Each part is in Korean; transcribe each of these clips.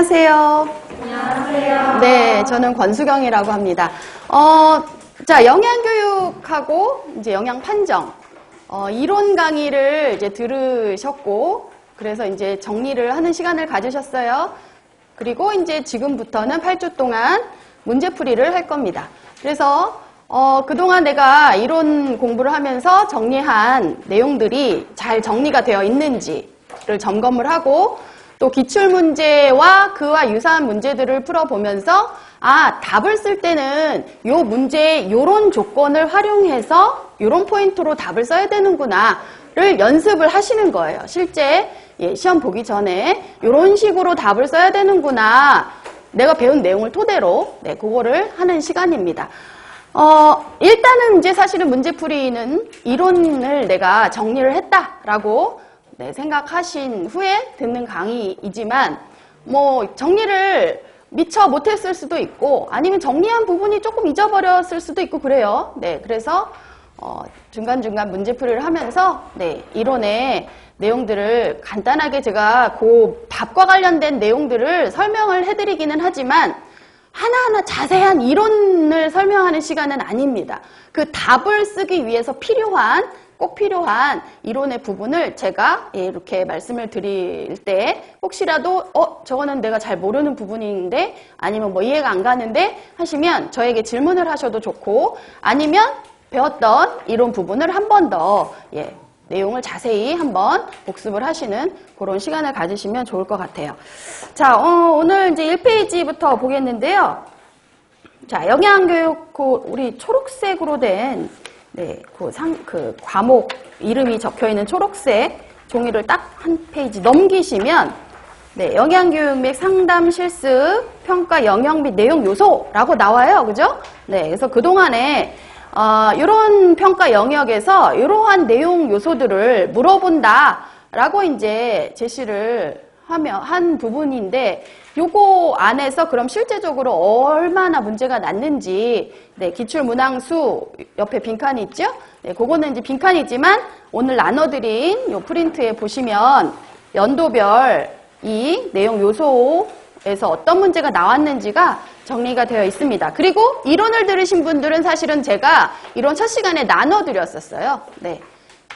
안녕하세요. 안녕하세요. 네, 저는 권수경이라고 합니다. 자, 영양교육하고 이제 영양판정, 이론 강의를 이제 들으셨고, 그래서 이제 정리를 하는 시간을 가지셨어요. 그리고 이제 지금부터는 8주 동안 문제풀이를 할 겁니다. 그래서 그동안 내가 이론 공부를 하면서 정리한 내용들이 잘 정리가 되어 있는지를 점검을 하고, 또 기출문제와 그와 유사한 문제들을 풀어보면서 답을 쓸 때는 요 문제에 요런 조건을 활용해서 요런 포인트로 답을 써야 되는구나를 연습을 하시는 거예요. 실제 시험 보기 전에 요런 식으로 답을 써야 되는구나, 내가 배운 내용을 토대로 그거를 하는 시간입니다. 일단은 이제 사실은 문제풀이는 이론을 내가 정리를 했다라고 생각하신 후에 듣는 강의이지만, 뭐 정리를 미처 못했을 수도 있고 아니면 정리한 부분이 조금 잊어버렸을 수도 있고 그래요. 그래서 중간중간 문제풀이를 하면서 이론의 내용들을 간단하게 제가 그 답과 관련된 내용들을 설명을 해드리기는 하지만 하나하나 자세한 이론을 설명하는 시간은 아닙니다. 그 답을 쓰기 위해서 꼭 필요한 이론의 부분을 제가 이렇게 말씀을 드릴 때 혹시라도 저거는 내가 잘 모르는 부분인데 아니면 뭐 이해가 안 가는데 하시면 저에게 질문을 하셔도 좋고, 아니면 배웠던 이론 부분을 한 번 더 내용을 자세히 한번 복습을 하시는 그런 시간을 가지시면 좋을 것 같아요. 자, 오늘 이제 1페이지부터 보겠는데요. 자, 영양교육 우리 초록색으로 된 그 과목 이름이 적혀 있는 초록색 종이를 딱 한 페이지 넘기시면 영양교육 및 상담 실습 평가 영역 및 내용 요소라고 나와요. 그죠? 그래서 그동안에 이런 평가 영역에서 이러한 내용 요소들을 물어본다라고 이제 제시를 한 부분인데, 요거 안에서 그럼 실제적으로 얼마나 문제가 났는지, 기출문항수 옆에 빈칸이 있죠? 그거는 이제 빈칸이지만 오늘 나눠드린 요 프린트에 보시면 연도별 이 내용 요소에서 어떤 문제가 나왔는지가 정리가 되어 있습니다. 그리고 이론을 들으신 분들은 사실은 제가 이론 첫 시간에 나눠드렸었어요.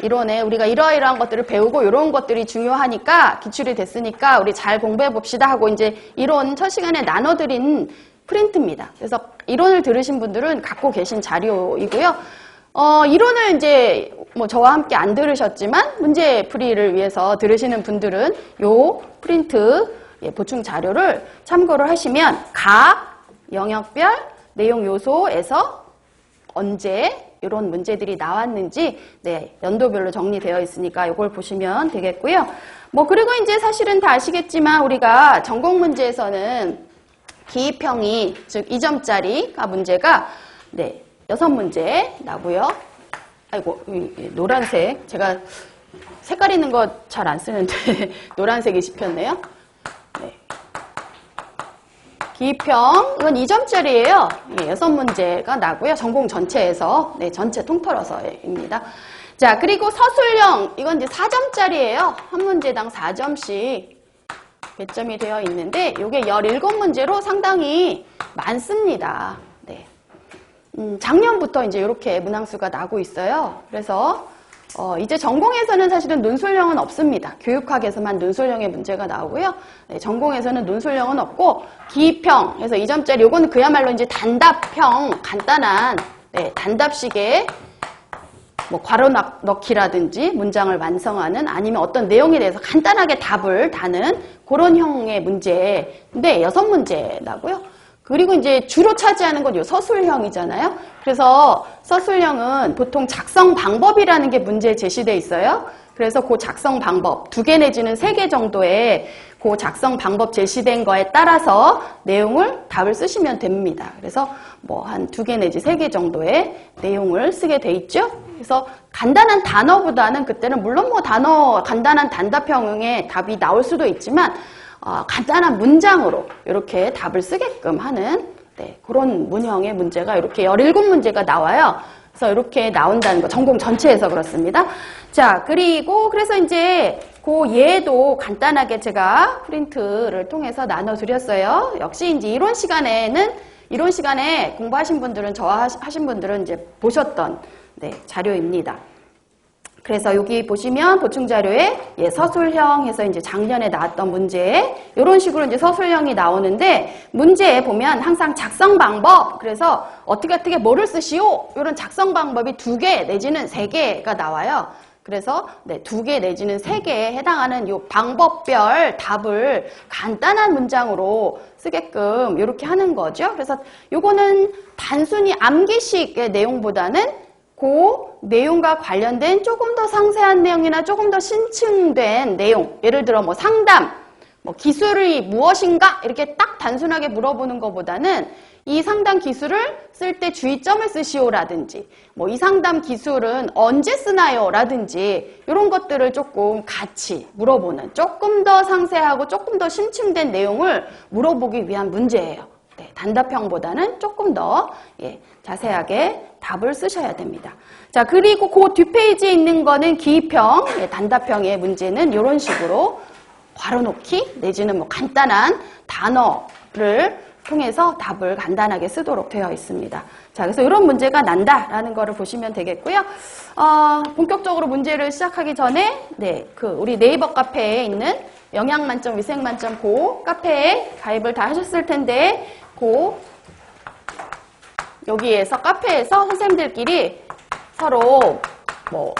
이론에 우리가 이러이러한 것들을 배우고 이런 것들이 중요하니까 기출이 됐으니까 우리 잘 공부해 봅시다 하고 이제 이론 첫 시간에 나눠드린 프린트입니다. 그래서 이론을 들으신 분들은 갖고 계신 자료이고요. 이론을 이제 뭐 저와 함께 안 들으셨지만 문제풀이를 위해서 들으시는 분들은 요 프린트 보충 자료를 참고를 하시면 각 영역별 내용 요소에서 언제 이런 문제들이 나왔는지 연도별로 정리되어 있으니까 이걸 보시면 되겠고요. 그리고 이제 사실은 다 아시겠지만 우리가 전공 문제에서는 기입형이 즉 2점짜리 문제가 6문제 나고요. 아이고, 노란색, 제가 색깔 있는 거 잘 안 쓰는데 노란색이 씹혔네요. 기입형은 2점짜리예요. 6문제가 나고요. 전공 전체에서, 전체 통틀어서입니다. 자, 그리고 서술형, 이건 이제 4점짜리예요. 한 문제당 4점씩 배점이 되어 있는데, 이게 17문제로 상당히 많습니다. 작년부터 이제 이렇게 문항수가 나고 있어요. 그래서 이제 전공에서는 사실은 논술형은 없습니다. 교육학에서만 논술형의 문제가 나오고요. 전공에서는 논술형은 없고, 기입형, 그래서 2점짜리, 요거는 그야말로 이제 단답형, 간단한, 단답식의 뭐 괄호 넣기라든지 문장을 완성하는, 아니면 어떤 내용에 대해서 간단하게 답을 다는 그런 형의 문제인데 6문제 나고요. 그리고 이제 주로 차지하는 건 요 서술형이잖아요. 그래서 서술형은 보통 작성 방법이라는 게 문제에 제시되어 있어요. 그래서 그 작성 방법 2개 내지는 3개 정도의 그 작성 방법 제시된 거에 따라서 내용을 답을 쓰시면 됩니다. 그래서 뭐 한 2개 내지 3개 정도의 내용을 쓰게 돼 있죠. 그래서 간단한 단어보다는 그때는 물론 뭐 간단한 단답형의 답이 나올 수도 있지만 간단한 문장으로 이렇게 답을 쓰게끔 하는 그런 문형의 문제가 이렇게 17문제가 나와요. 그래서 이렇게 나온다는 거, 전공 전체에서 그렇습니다. 자, 그리고 그래서 이제 그 예도 간단하게 제가 프린트를 통해서 나눠드렸어요. 역시 이제 이론 시간에 공부하신 분들은, 저와 하신 분들은 이제 보셨던 자료입니다. 그래서 여기 보시면 보충자료에 서술형 해서 이제 작년에 나왔던 문제, 이런 식으로 이제 서술형이 나오는데, 문제에 보면 항상 작성 방법, 그래서 어떻게 뭐를 쓰시오? 이런 작성 방법이 2개 내지는 3개가 나와요. 그래서 2개 내지는 3개에 해당하는 이 방법별 답을 간단한 문장으로 쓰게끔 이렇게 하는 거죠. 그래서 요거는 단순히 암기식의 내용보다는 그 내용과 관련된 조금 더 상세한 내용이나 조금 더 신층된 내용, 예를 들어 뭐 상담, 뭐 기술이 무엇인가 이렇게 딱 단순하게 물어보는 것보다는 이 상담 기술을 쓸 때 주의점을 쓰시오라든지, 뭐 이 상담 기술은 언제 쓰나요? 라든지 이런 것들을 조금 같이 물어보는, 조금 더 상세하고 조금 더 심층된 내용을 물어보기 위한 문제예요. 단답형보다는 조금 더 자세하게 답을 쓰셔야 됩니다. 자, 그리고 그 뒷페이지에 있는 거는 기입형, 단답형의 문제는 이런 식으로 괄호놓기 내지는 뭐 간단한 단어를 통해서 답을 간단하게 쓰도록 되어 있습니다. 자, 그래서 이런 문제가 난다라는 거를 보시면 되겠고요. 본격적으로 문제를 시작하기 전에 우리 네이버 카페에 있는 영양만점, 위생만점 고 카페에 가입을 다 하셨을 텐데, 여기에서 카페에서 선생님들끼리 서로 뭐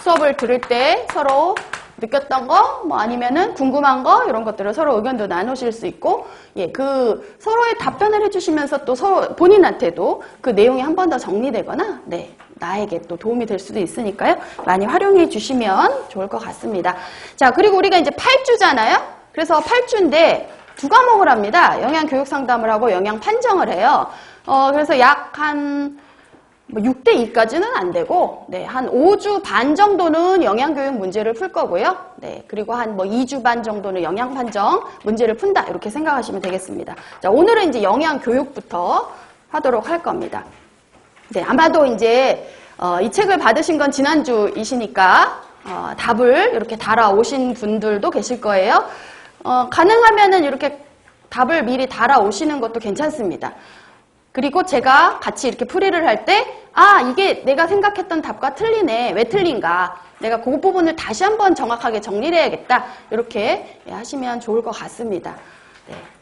수업을 들을 때 서로 느꼈던 거, 뭐 아니면은 궁금한 거, 이런 것들을 서로 의견도 나누실 수 있고, 그 서로의 답변을 해주시면서 또 서로 본인한테도 그 내용이 한 번 더 정리되거나, 나에게 또 도움이 될 수도 있으니까요. 많이 활용해 주시면 좋을 것 같습니다. 자, 그리고 우리가 이제 8주잖아요. 그래서 8주인데 2과목을 합니다. 영양 교육 상담을 하고 영양 판정을 해요. 그래서 약 한 6대2까지는 안 되고, 한 5주 반 정도는 영양교육 문제를 풀 거고요. 그리고 한 2주 반 정도는 영양판정 문제를 푼다. 이렇게 생각하시면 되겠습니다. 자, 오늘은 이제 영양교육부터 하도록 할 겁니다. 아마도 이제, 이 책을 받으신 건 지난주이시니까, 답을 이렇게 달아오신 분들도 계실 거예요. 가능하면은 이렇게 답을 미리 달아오시는 것도 괜찮습니다. 그리고 제가 같이 이렇게 풀이를 할 때, 이게 내가 생각했던 답과 틀리네. 왜 틀린가? 내가 그 부분을 다시 한번 정확하게 정리를 해야겠다. 이렇게 하시면 좋을 것 같습니다.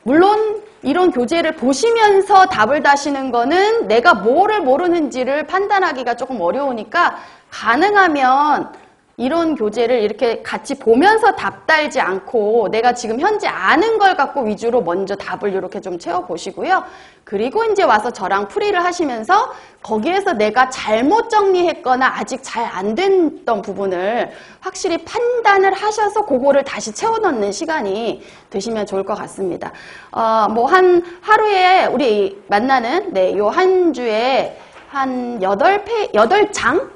물론 이런 교재를 보시면서 답을 다시는 거는 내가 뭐를 모르는지를 판단하기가 조금 어려우니까, 가능하면 이런 교재를 이렇게 같이 보면서 답 달지 않고 내가 지금 현재 아는 걸 갖고 위주로 먼저 답을 이렇게 좀 채워보시고요. 그리고 이제 와서 저랑 풀이를 하시면서 거기에서 내가 잘못 정리했거나 아직 잘 안 됐던 부분을 확실히 판단을 하셔서 그거를 다시 채워넣는 시간이 되시면 좋을 것 같습니다. 뭐 한 하루에 우리 만나는 요 한 주에 한 8장?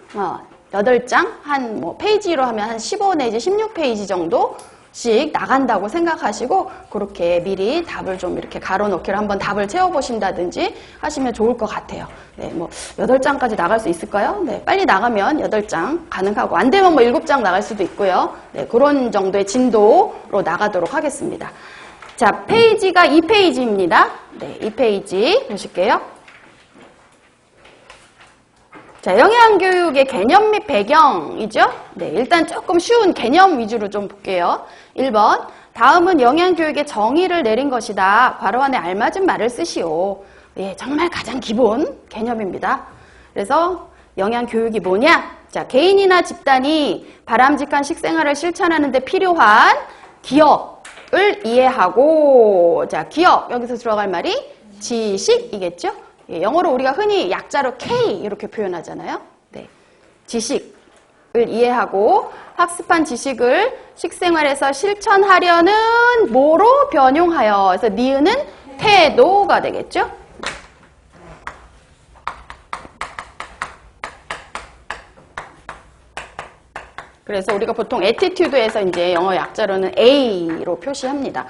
8장? 한 페이지로 하면 한 15 내지 16페이지 정도씩 나간다고 생각하시고, 그렇게 미리 답을 좀 이렇게 가로놓기를 한번 답을 채워보신다든지 하시면 좋을 것 같아요. 8장까지 나갈 수 있을까요? 빨리 나가면 8장 가능하고, 안 되면 7장 나갈 수도 있고요. 그런 정도의 진도로 나가도록 하겠습니다. 자, 페이지가 2페이지입니다. 2페이지 보실게요. 자, 영양교육의 개념 및 배경이죠. 일단 조금 쉬운 개념 위주로 좀 볼게요. 1번, 다음은 영양교육의 정의를 내린 것이다. 괄호 안에 알맞은 말을 쓰시오. 정말 가장 기본 개념입니다. 그래서 영양교육이 뭐냐? 자, 개인이나 집단이 바람직한 식생활을 실천하는 데 필요한 기업을 이해하고, 자, 기업, 여기서 들어갈 말이 지식이겠죠? 영어로 우리가 흔히 약자로 K 이렇게 표현하잖아요. 지식을 이해하고 학습한 지식을 식생활에서 실천하려는 뭐로 변용하여, 그래서 니은은 태도가 되겠죠. 그래서 우리가 보통 attitude에서 이제 영어 약자로는 A로 표시합니다.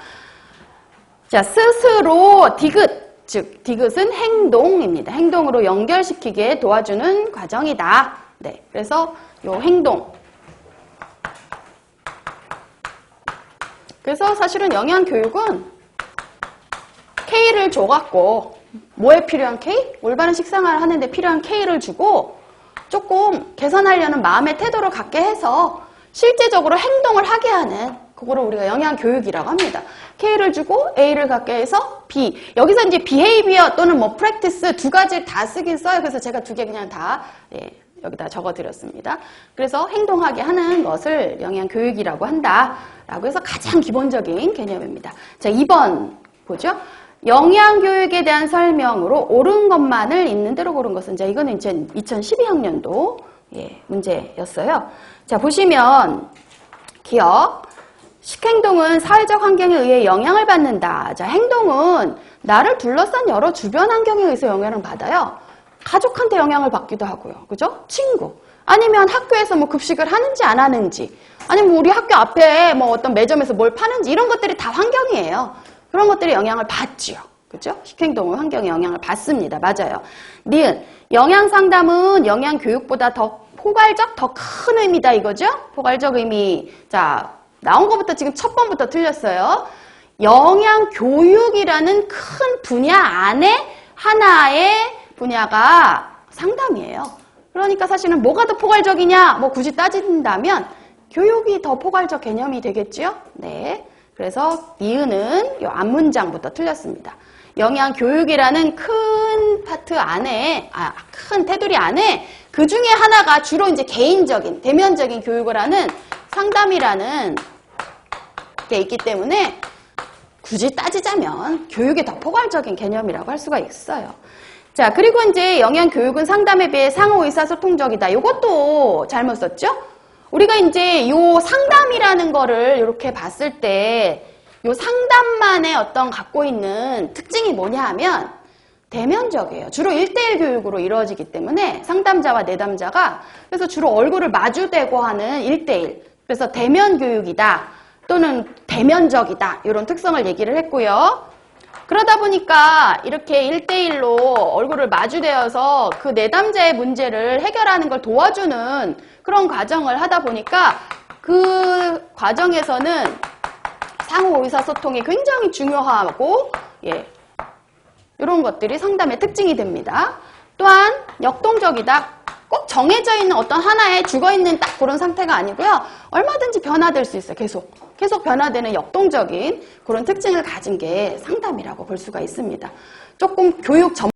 자, 스스로 디귿, 즉 디귿은 행동입니다. 행동으로 연결시키게 도와주는 과정이다. 네, 그래서 요 행동. 그래서 사실은 영양교육은 K를 줘갖고 뭐에 필요한 K? 올바른 식생활을 하는데 필요한 K를 주고 조금 개선하려는 마음의 태도를 갖게 해서 실제적으로 행동을 하게 하는 그거를 우리가 영양교육이라고 합니다. K를 주고 A를 갖게 해서 B. 여기서 이제 behavior 또는 뭐 practice 두 가지를 다 쓰긴 써요. 그래서 제가 두 개 그냥 다 여기다 적어드렸습니다. 그래서 행동하게 하는 것을 영양교육이라고 한다라고 해서 가장 기본적인 개념입니다. 자, 2번 보죠. 영양교육에 대한 설명으로 옳은 것만을 있는 대로 고른 것은, 자, 이거는 이제 2012학년도 문제였어요. 자, 보시면 기억. 식행동은 사회적 환경에 의해 영향을 받는다. 자, 행동은 나를 둘러싼 여러 주변 환경에 의해서 영향을 받아요. 가족한테 영향을 받기도 하고요. 그죠? 친구. 아니면 학교에서 뭐 급식을 하는지 안 하는지. 아니면 우리 학교 앞에 뭐 어떤 매점에서 뭘 파는지 이런 것들이 다 환경이에요. 그런 것들이 영향을 받지요. 그죠? 식행동은 환경에 영향을 받습니다. 맞아요. 니은. 영양상담은 영양교육보다 더 포괄적, 더 큰 의미다 이거죠? 포괄적 의미. 자, 나온 것부터 지금 첫 번부터 틀렸어요. 영양교육이라는 큰 분야 안에 하나의 분야가 상담이에요. 그러니까 사실은 뭐가 더 포괄적이냐? 뭐 굳이 따진다면 교육이 더 포괄적 개념이 되겠죠? 네. 그래서 니은은 이 앞문장부터 틀렸습니다. 영양교육이라는 큰 파트 안에, 큰 테두리 안에 그 중에 하나가 주로 이제 개인적인, 대면적인 교육을 하는 상담이라는 게 있기 때문에 굳이 따지자면 교육이 더 포괄적인 개념이라고 할 수가 있어요. 자, 그리고 이제 영양교육은 상담에 비해 상호 의사소통적이다. 이것도 잘못 썼죠? 우리가 이제 요 상담이라는 거를 이렇게 봤을 때 요 상담만의 어떤 갖고 있는 특징이 뭐냐 하면 대면적이에요. 주로 1대1 교육으로 이루어지기 때문에 상담자와 내담자가 그래서 주로 얼굴을 마주대고 하는 1대1. 그래서 대면 교육이다 또는 대면적이다 이런 특성을 얘기를 했고요. 그러다 보니까 이렇게 1대1로 얼굴을 마주대어서 그 내담자의 문제를 해결하는 걸 도와주는 그런 과정을 하다 보니까 그 과정에서는 상호 의사소통이 굉장히 중요하고 이런 것들이 상담의 특징이 됩니다. 또한 역동적이다. 꼭 정해져 있는 어떤 하나에 죽어있는 딱 그런 상태가 아니고요. 얼마든지 변화될 수 있어요. 계속 변화되는 역동적인 그런 특징을 가진 게 상담이라고 볼 수가 있습니다. 조금 교육 전